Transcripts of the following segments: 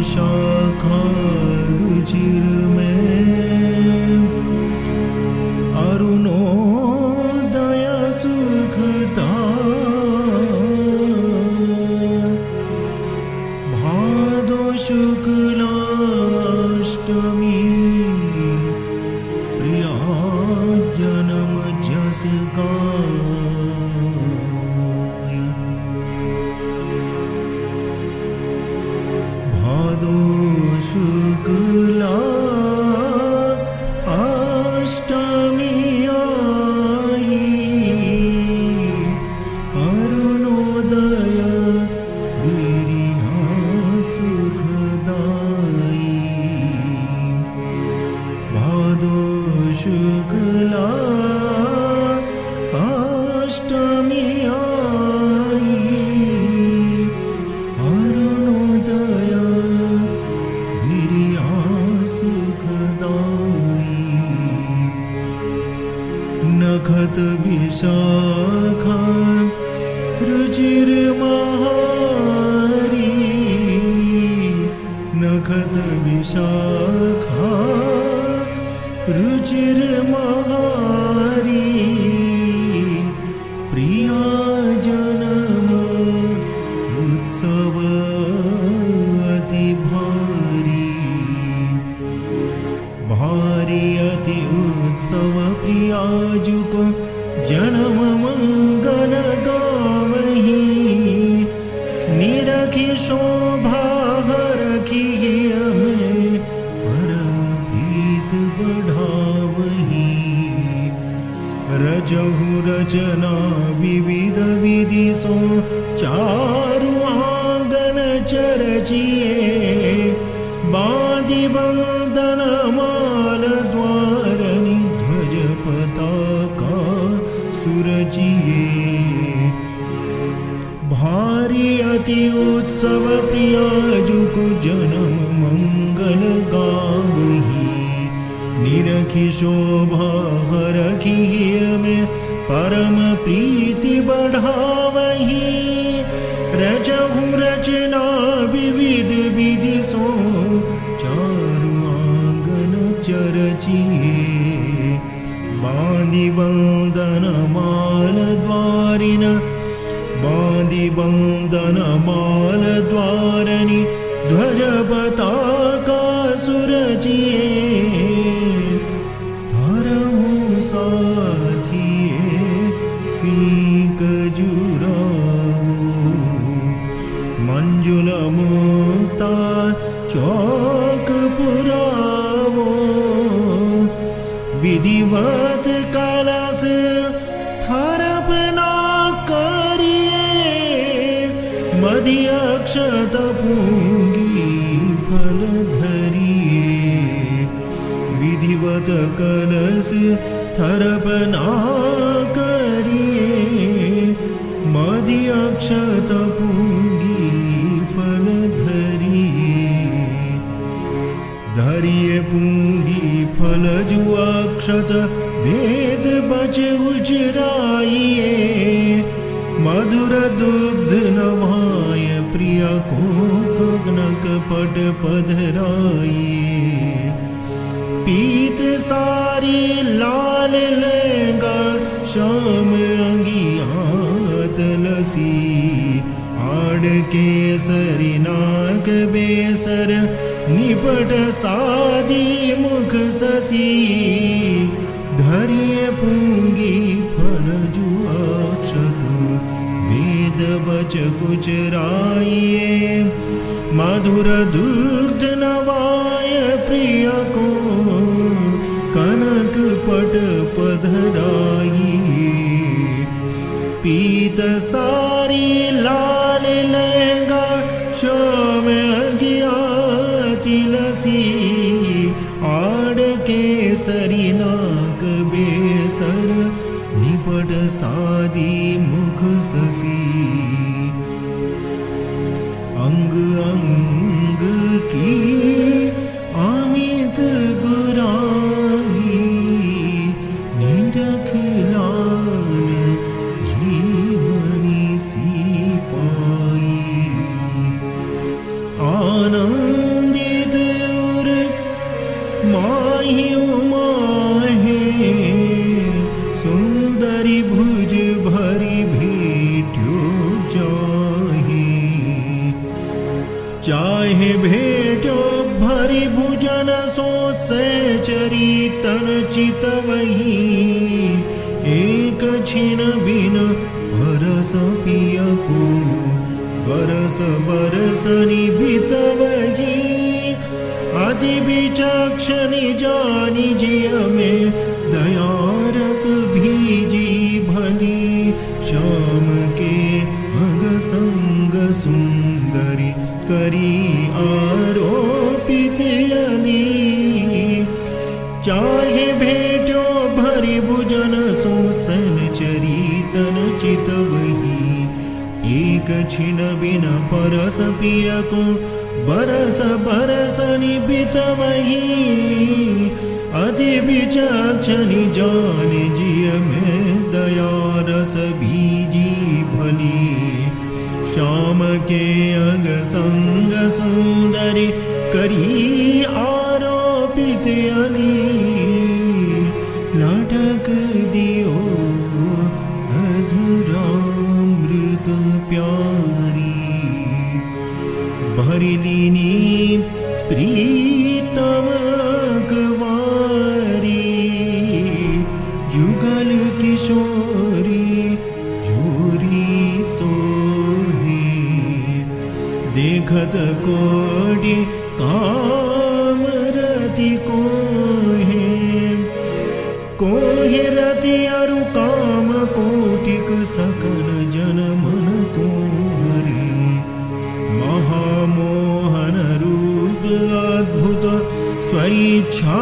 विशाखा रुचिर में अरुणोदय सुखता भादो शुक्लाष्टमी प्रिया जन्म जस का शुक्ला अष्टमी आई अरुणोदय वीर्या सुखदाई भादो शुक्ला अष्टमी आई अरुणोदय नखत विशाखा रुचिर महारी नखत विशाखा रुचिर महारी प्रिया जन्म उत्सव अति भारी भारी अति उत्सव प्रिया जुको जन्म मंगल गावही निरखी शोभा रखी हमें परम प्रीत बढ़ावही रजहु रचना विविध विधि सो चारु आंगन चरचिए बांधि बंदन माल द्वारनि ध्वज पताका सुरचिए भारी अति उत्सव प्रिया जुको जन्म मंगल गावही निरखी शोभा रखी में परम प्रीति बढ़ावही रचहु रचना विविध विधि सो चारु आंगन चरचिए बांधि बंदन माल द्वारिन बांधि बंदन माल द्वारनि ध्वज पताका सुरचिए धरहु साथिए सीक जुरावो मंजुल मुक्ता चौक पुरावो विधिवत कलश थारपना करिए मधि अक्षत पूंगी फल धरिए विधिवत कलश थारपना करिए मधि अक्षत पूंगी फल धरिए धरिए पूंगी फल जु अक्षत भेद बच उजराइए मधुर दुग्ध नवाय प्रिया को गगनक पट पधराइए पीत सारी ला लाल लहंगा श्याम अंगियात लसी आड़ केसरी नाग बेसर निपट साधी मुख ससी धरिए पूंगी फल जुआक्षत वेद बच गुजराइए मधुर दुग्ध नवाय प्रिय को कनक पट पधराई पीत सारी लाल लहंगा श्याम अंगियाति लसी आड़ केसरी नाक बेसर निपट साधी मुख ससी अंग अंग की अमित गुराई निरख लाल जीवनी सी पाई आनंदित उर माहियो माहे सुंदरी भुज भरी भेट्यो चाहे भेट्यो भरी भुजन सो से चरितन चितवही एक छिन बिन बरस पिय को बरस बरस निबितवही अति विचक्षणी जानी जिय में दयारस भीजी भली श्याम के अग संग सुंदरी करी आरोपित अली चाहे भेट्यो भरी भुजन सो सहचरितन चितवही एक छिन बिन परस पिय को बरस बरस निबितवही अति विचक्षणी जान जिय में दयारस भीजी भली श्याम के अंग संग सुंदरी करी आरोपित अली नाटक दियो अधुरामृत प्यारी भरिलीनी प्रीतम गवारी जुगल किशोरी जोरी देखत कोटि काम रति कोहे रति अरु काम कोटिक सकल जन मन को हरि महामोहन रूप अद्भुत स्वेच्छा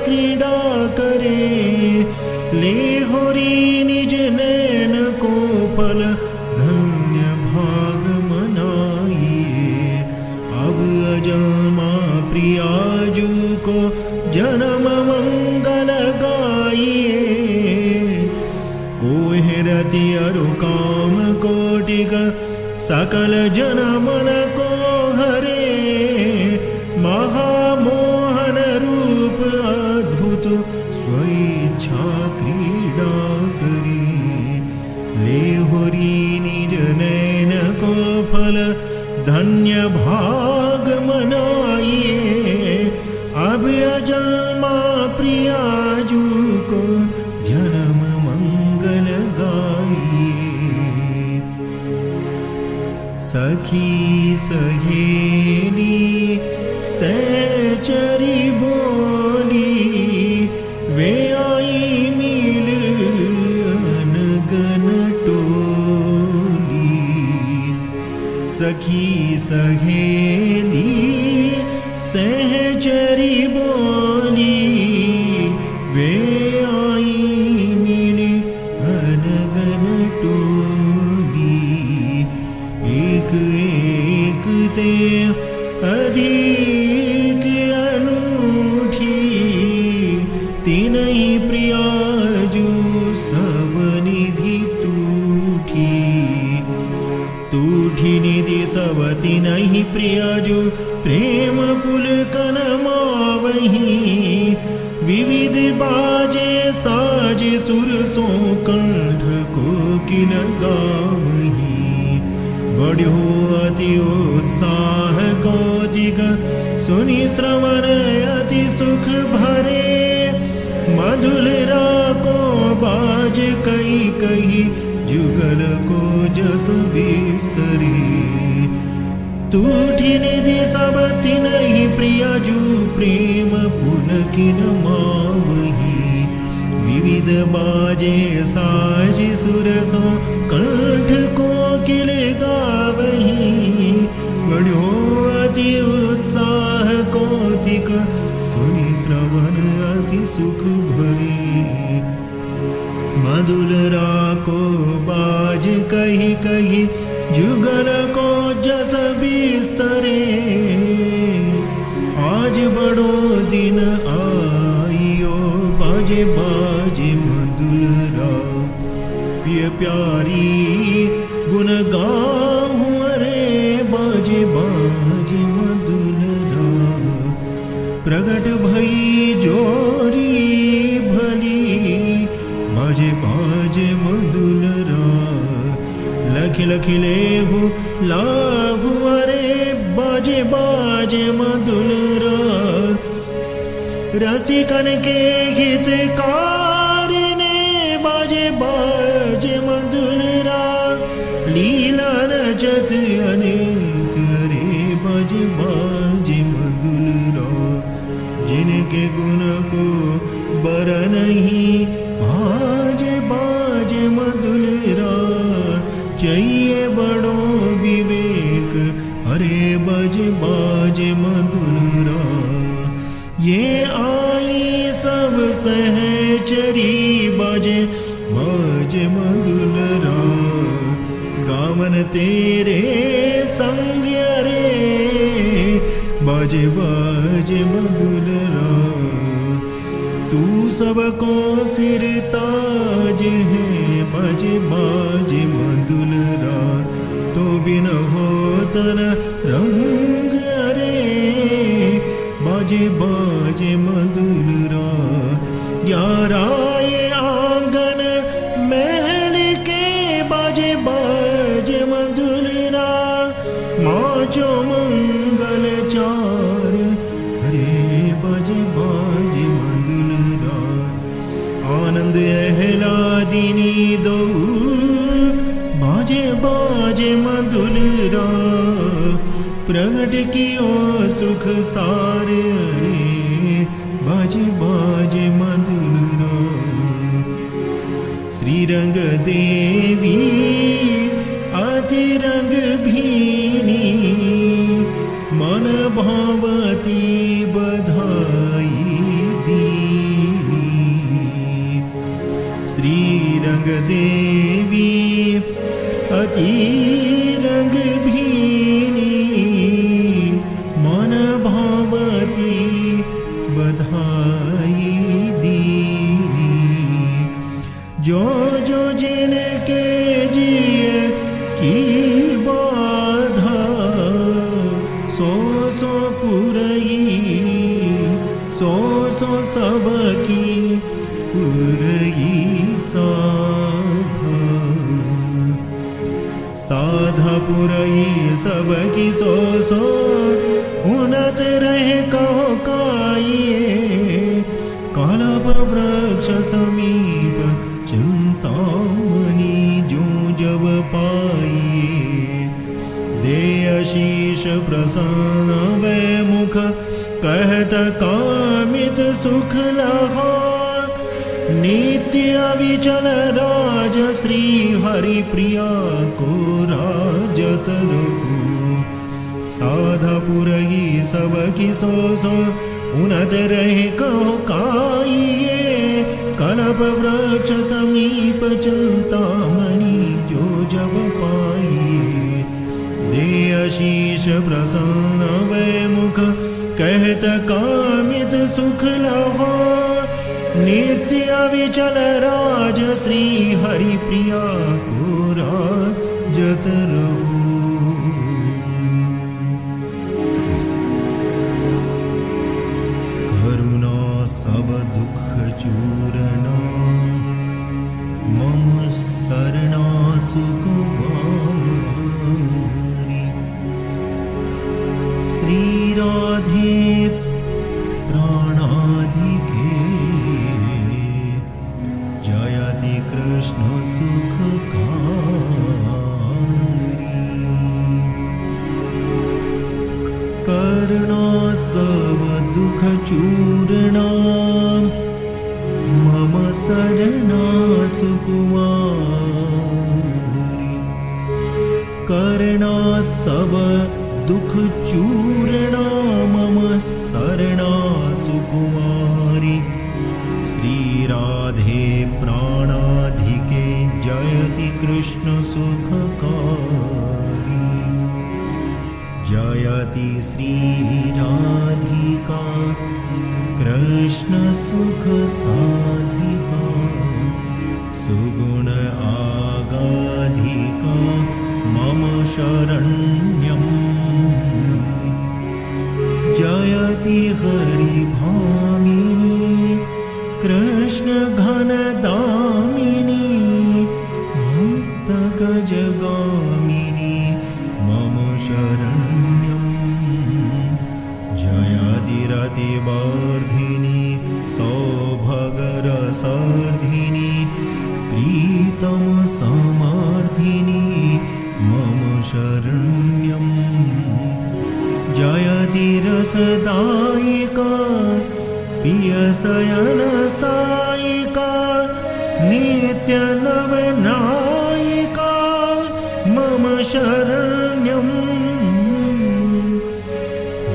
क्रीड़ा करे ले होरी निज नैन को फल धन्य भाग अजन्मा प्रियाजू को जन्म मंगल गाइए कोहे रति अरु काम कोटिक सकल जन मन को हरे महामोहन रूप अद्भुत स्वेच्छा क्रीड़ा करी ले होरी निज नैन को फल धन्य भाग मनाइए अब अजन्मा प्रियाजू को जन्म मंगल गाइए सखी सहेली सहचरी बोली वे आई मिल अनगन टोली सखी सहेली सहचरी बोली वे आई मिली अनगन टोली एक एक ते अधिक अनूठी तीनही प्रियाजू सब निधि तूठी निधि सब तीनही प्रियाजू प्रेम पुलकन मावही विविध बाजे साजे सुर सो कंठ कोकिल गावही। बढ़्यो अति उत्साह कौतिक सुनि श्रवण अति सुख भरे। मधुलरा को बाज कही कही जुगल को जस बिस्तरी। तूठी निधि सब तिनहि प्रिया जू प्रेम पुलकिन मावही। विविध बाजे साज सुर सो कंठ कोकिल गावही। बढ़्यो अति उत्साह कौतिक सुनि श्रवण अति सुख भरी। मधुलरा को बाज कही कही जुगल को जस बिस्तरे। आज बड़ो दिन आइयो बाजे बाजे मधुलरा। प्रिय प्यारी गुण गाऊं रे बाजे बाजे मधुलरा। प्रगट भई जोरी भली बाजे बाजे मधुलरा। लखि लखि लेहु लाभु अरे बाजे बाजे मधुलरा। रसिकन के हितकार ने बाजे बाजे मधुलरा। लीला रचत अनेक रे बाजे बाजे मधुलरा। जिनके गुण को बर नहीं बाजे बाजे मधुलरा। चाहिए बड़ो विवेक अरे बाजे बाजे मधुलरा। ये आई सब सहचरी बाजे बाजे मधुलरा। गावन तेरे संग अरे बाजे बाजे मधुलरा। तू सबको सिर ताज है बाजे बाजे मधुलरा। तो बिन हो तन रंग अरे बाजे बाजे मधुलरा। याराए आंगन महल के बाजे बाजे मधुलरा। माचो मंगल चार हरे बाजे बाजे मधुलरा। आनंद आहलादिनी दो बाजे बाजे मधुलरा। प्रगट कियो सुख सारे रे बाजे बाजे मधुलरा। श्रीरंग देवी अति रंग भीनी। मन भावती बधाई दीनी। श्रीरंग देवी अति रंग भीनी। मन भावती बधाई दीनी। जो जो जिनके जिए की बाधा सो सो पुरई। सो सो सबकी पुरई साधा। साधा पुरई सबकी सो सो उन्नत रहे कहो काये। कलप वृक्ष समीप चिंतामणि जो जब पाइए। दे आशीष प्रसन्न वे मुख कहत कामित सुख लहा। नित्य अविचल राज श्री हरि प्रिया को राजत रहो। साधा पुरई सबकी सो सो उन्नत रहे कहो काइए। कलप वृक्ष समीप चिंतामणि जो जब पाइए। दे आशीष प्रसन्न वे मुख कहत कामित सुख लहा। नित्य अविचल राज श्री हरि प्रिया को राजत रहो। करुणा सब दुःखचूरणा मम शरणासु कुमारी श्रीराधे प्राणाधिके जयति कृष्ण सुखकारी करुणा सब दुख चूरणा मम शरणा सुकुमारी करुणा सब दुख चूरणा मम शरणा सुकुमारी श्री राधे प्राणाधिके जयति कृष्ण सुखकारी जयति श्री राधिका कृष्ण सुख साधिका सुगुण आगाधिका मम शरण्यम् जयति हरि भामिनी कृष्ण घनदामिनी भक्त गजगामिनी मम शरण्यम् जयति रतिवर्धिनी सौभगरसर्धिनी प्रीतम समर्धिनी मम शरण्यम् जयति रसदायिका पियसयन सायिका नित्य नवनायिका मम शरण्यम्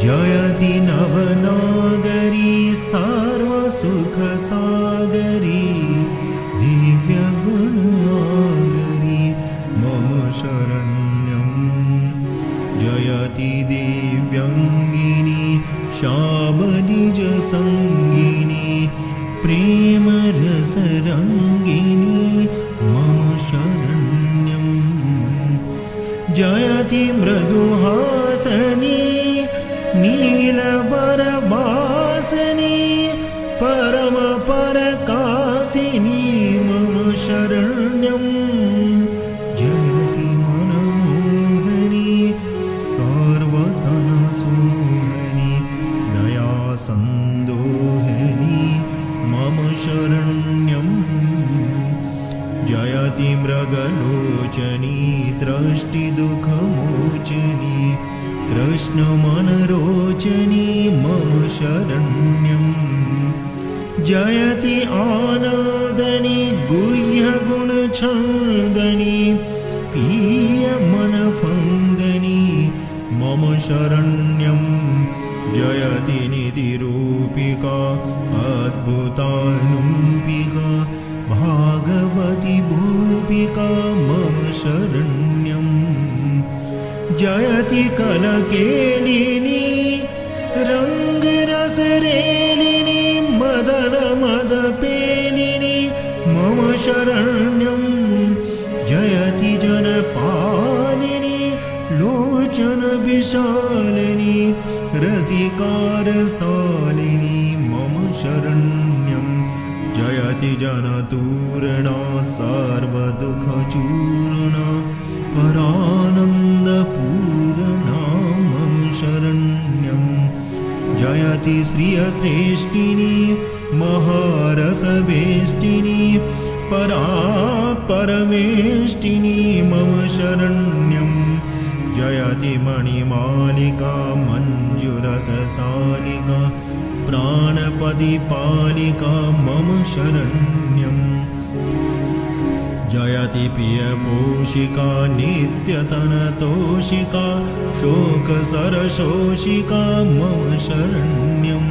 जयति नवनागरी सर्वसुखसागरी दिव्यगुणागरी मम शरण्यम् जयति दिव्यङ्गिनी श्यामनिजसङ्गिनी प्रेमरसरङ्गिनी मम शरण्यम् जयति मृदुहासनी नीलबरवासिनी परमपरकासिनी मम शरण्यम् जयति मनमोहनी सर्वधनसोहनी दयासन्दोहिनी मम शरण्यम् जयति मृगलोचनी दृष्टिदुःखमोचनी कृष्णमनरोचनी मम शरण्यम् जयति आनन्दनी गुह्यगुणछन्दनी प्रियमनफन्दनी मम शरण्यम् जयति निधिरूपिका अद्भुतानुपिका भागवती भूपिका मम शरण्यम् जयति कलकेलिनी रङ्गरसरेलिनी मदनमदपेलिनी मम शरण्यम् जयति जनपालिनी लोचनविशालिनी रसिकारसालिनी मम शरण्यम् जयति जनतूरणा सर्वदुःखचूर्णा परानन्दपूर्णा मम शरण्यम् जयति श्रियश्रेष्ठिनी महारसवेष्टिनी परा परमेष्टिनी मम शरण्यम् जयति मणिमालिका मञ्जुरससालिका प्राणपतिपालिका मम शरण्यम् जयति प्रियपोषिका नित्यतनतोषिका शोकसरशोषिका मम शरण्यम्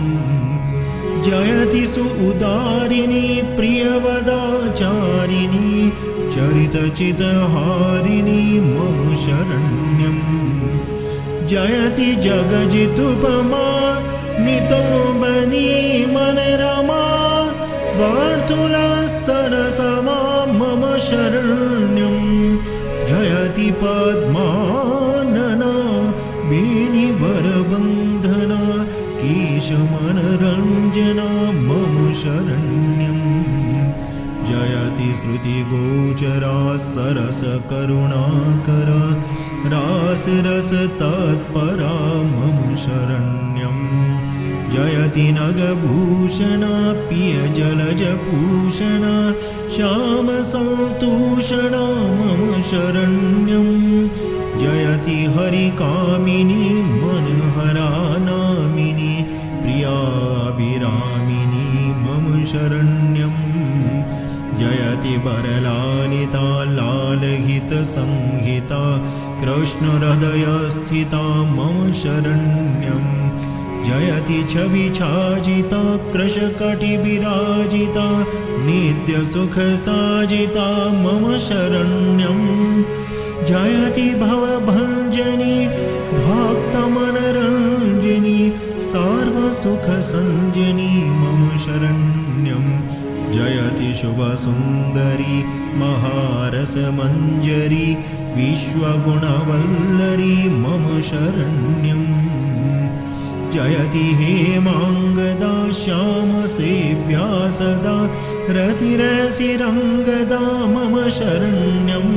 जयति सुउदारिणी प्रियवदाचारिणी चरितचितहारिणी मम शरण्यम् जयति जगजितुपमा नितोबनी मनरमा वार्तुलस्तनसमा मम शरण्यम् जयति पद्मानना वेणिवरबन्धना केशमनरञ्जना मम शरण्यम् जयति श्रुतिगोचरा सरसकरुणाकरा रासरसतत्परा मम शरण्यम् जयति नगभूषणा पियजलजपूषणा श्यामसन्तूषणा मम शरण्यम् जयति हरिकामिनी मनोहरा नामिनी प्रियाभिरामिनी मम शरण्यम् जयति वरलालिता लालहितसंहिता कृष्णहृदयस्थिता मम शरण्यम् जयति छविछाजिता कृशकटिविराजिता नित्यसुखसाजिता मम शरण्यम् जयति भवभञ्जनी भक्तमनरञ्जनी सर्वसुखसञ्जनी मम शरण्यम् जयति शुभसुन्दरी महारसमञ्जरी विश्वगुणवल्लरी मम शरण्यम् जयति हेमाङ्गदा श्यामसेव्या सदा रतिरसिरङ्गदा मम शरण्यम्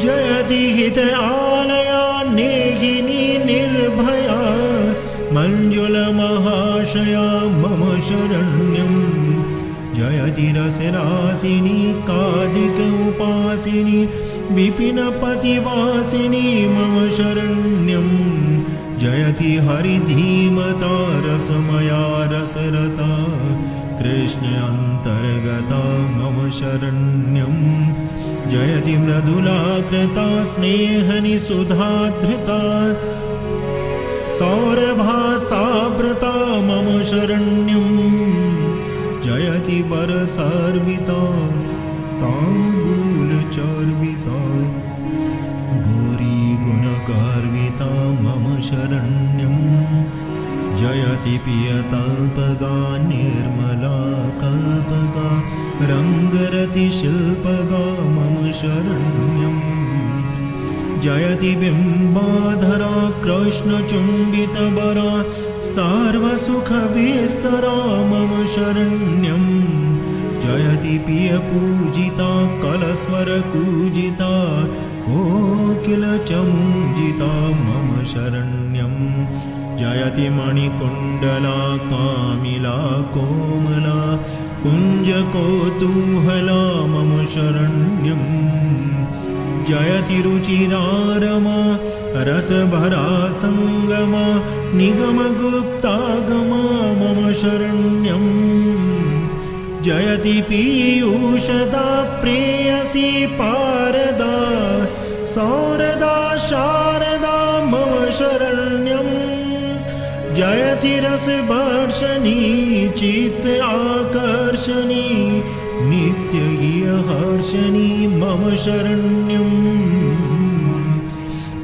जयति हित आलया नेहिनी निर्भया मञ्जुलमहाशया मम शरण्यम् जयति रसरासिनी कादिक उपासिनी विपिनपतिवासिनी मम शरण्यम् जयति हरिधीमता रसमया रसरता कृष्ण अन्तर्गता मम शरण्यम् जयति मृदुलाकृता स्नेहनि सुधाधृता सौरभासावृता मम शरण्यम् जयति वरसर्विता ताम्बूलचर्विता गौरी गुणगर्विता मम शरण्यम् जयति पियतल्पगा निर्मला कल्पगा रङ्गरतिशिल्पगा मम शरण्यम् जयति बिम्बाधरा कृष्णचुम्बितवरा सर्वसुखविस्तरा मम शरण्यम् जयति पियपूजिता कलस्वरकूजिता कोकिलचमूजिता मम शरण्यम् जयति मणिकुण्डला कामिला कोमला कुञ्जकौतूहला मम शरण्यम् जयति रुचिरारमा रसभरा सङ्गमा निगमगुप्तागमा मम शरण्यम् जयति पीयूषदा प्रेयसी पारदा सौरदा शारदा मम शरण्यम् जयति रसवर्षणी चित्त आकर्षणी नित्यहर्षणी मम शरण्यम्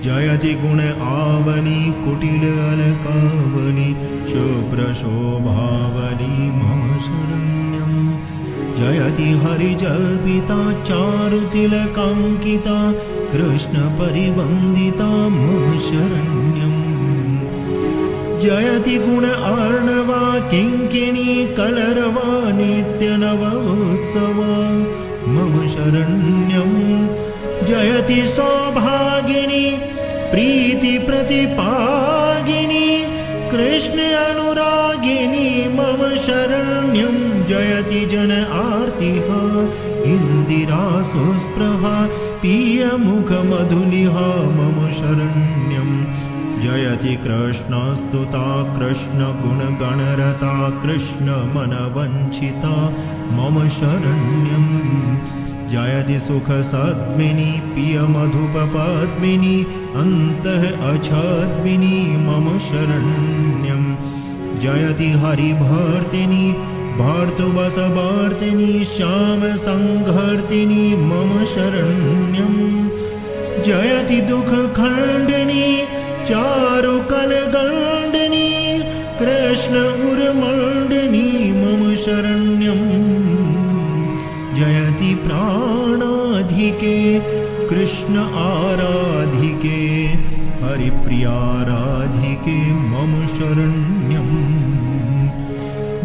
जयति गुण आवनी कुटिल अलकावनी शुभ्रशोभावनी मम शरण्यम् जयति हरिजल्पिता चारुतिलकाङ्किता कृष्ण परिवन्दिता मम शरण्यम् जयति गुण अर्णवा किङ्किणी कलरवा नित्यनव उत्सवा मम शरण्यम् जयति सौभागिनी प्रीति प्रतिपागिनी कृष्ण अनुरागिनी मम शरण्यम् जयति जन आर्तिहा इंदिरा सुस्पृहा पीयमुख मधुलिहा मम शरण्यम् जयति कृष्णस्तुता कृष्ण गुणगणरता कृष्ण मनवञ्चिता मम शरण्यम् जयति सुखसद्मिनी पियमधुपपद्मिनी अन्तः अछद्मिनी मम शरण्यम् जयति हरिभर्तिनी भर्तुवसवर्तिनी श्यामसङ्घर्तिनी मम शरण्यम् जयति दुःखखण्डिनी चारुकलगण्डिनी कृष्ण उर्मण्डिनी मम शरण्यम् जयति प्राणाधिके कृष्ण आराधिके हरिप्रियाराधिके मम शरण्यम्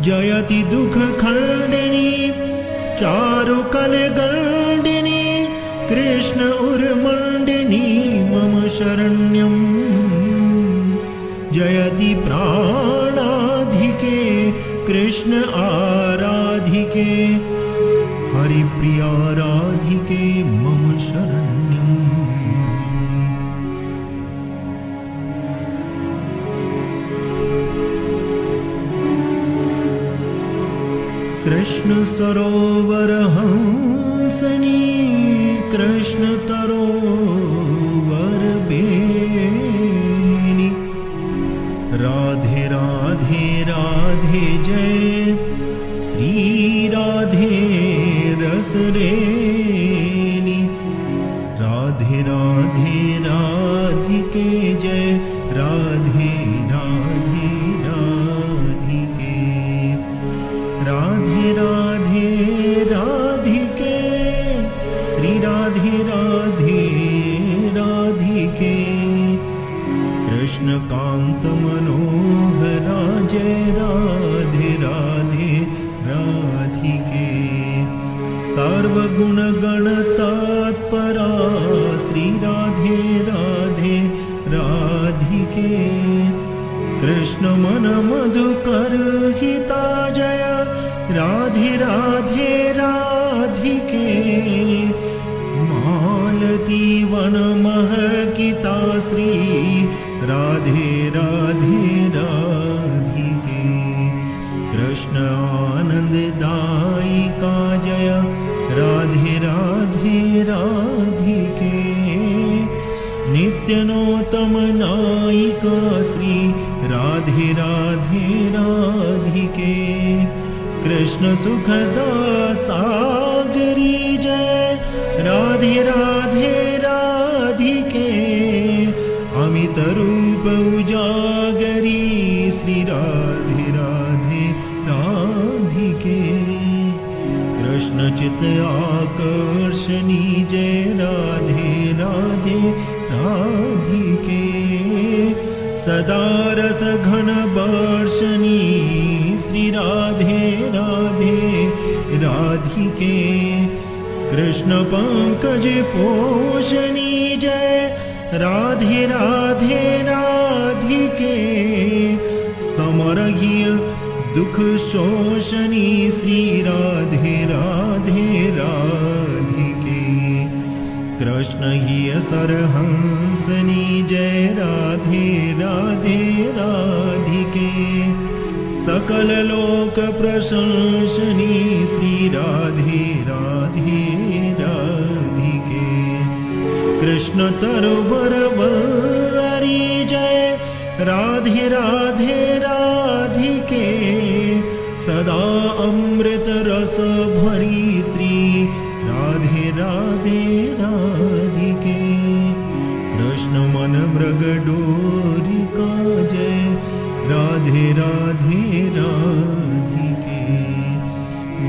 जयति दुःखखण्डिनी चारुकलगण्डिनी कृष्ण उर्मण्डिनी मम शरण्यम् जयति प्राणाधिके कृष्ण आराधिके हरिप्रियाराधिके मम शरण्यम्। कृष्ण सरोवर हंसनी कृष्ण तरोवर बेनी राधे राधे राधे जय श्री राधे रस रेनी राधे राधे राधिके जय राधे राधे राधिके राधे राधे राधिके श्री राधे राधे राधिके कृष्ण कांत मनोहरा जय राधे राधे राधिके सर्वगुण गण तत्परा श्री राधे राधे राधिके कृष्ण मन मधुकर हिता जय राधे राधे राधिके मालती वन महकिता श्री राधे राधे राधिके कृष्ण आनंददायिका जय राधे राधे राधिके नित्यनोत्तम नायिका श्री राधे राधे राधिके कृष्ण सुखदा सागरी जय राधे राधे राधिके अमित रूप उजागरी श्री राधे राधे राधिके कृष्ण चित आकर्षणी जय राधे राधे राधिके सदा रस घन वर्षणी श्री राधे राधे राधिके कृष्ण पंकज पोषणी जय राधे राधे राधिके समरहिय दुख शोषणी श्री राधे राधे राधिके कृष्ण ही सरहंसनी जय राधे राधे राधिके सकल लोक प्रशंसनी श्री राधे राधे राधिके कृष्ण तरुवर वल्लरी जय राधे राधे राधिके सदा अमृत रस भरी श्री राधे राधे राधिके कृष्ण मन मृग डोरिका जय राधे राधे राधिके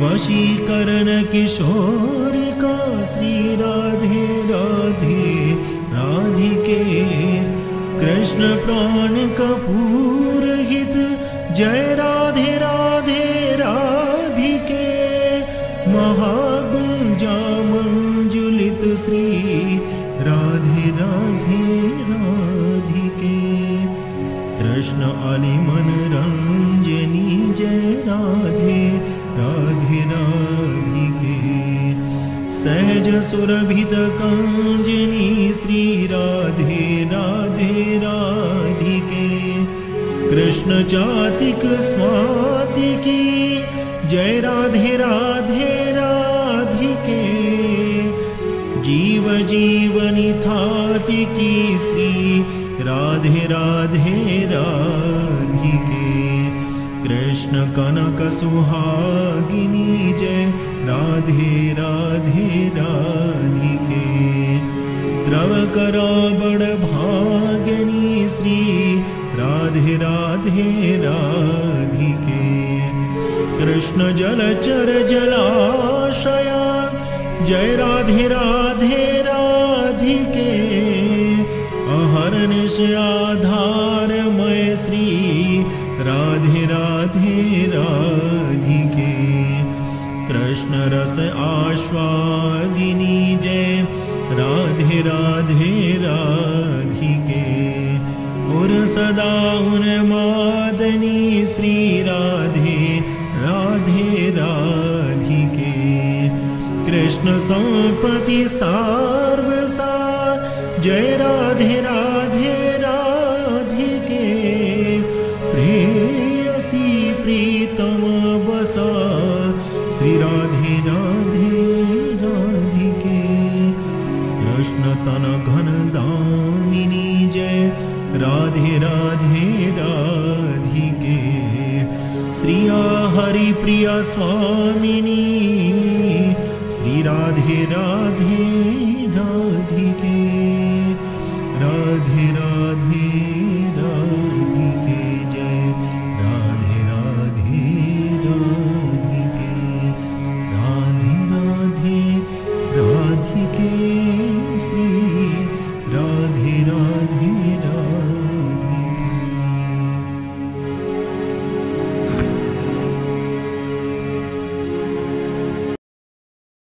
वशीकरण किशोरिका श्री राधे राधे राधिके कृष्ण प्राण कपूर हित जय राधे राधे राधिके महागुंजा मंजुलित श्री राधे राधे राधिके कृष्ण अलिमन रंजनी जय राधे राधे राधिके सहज सुरभित कंजनी श्री राधे राधे राधिके कृष्ण चातिक स्वातिकी जय राधे राधे राधिके जीव जीवनी थाति की श्री राधे राधे राधिके कृष्ण कनक सुहागिनी जय राधे राधे राधिके द्रव करा बड़ भागिनी श्री राधे राधे राधिके कृष्ण जलचर जलाशया जय राधे राधे राधिके अहरनिश आधारमय श्री राधे राधे राधिके कृष्ण कृष्ण रस आस्वादिनी जय राधे राधे राधिके। और सदा उन्मादनी श्री राधे राधे राधिके। कृष्ण संपत्ति सार्वसार जय राधे राधे राधिके। प्रेयसी प्रीतम बसा श्री राधे राधे राधिके। कृष्ण तन घन दामिनी जय राधे राधे राधिके। श्रिया हरि प्रिया स्वामिनी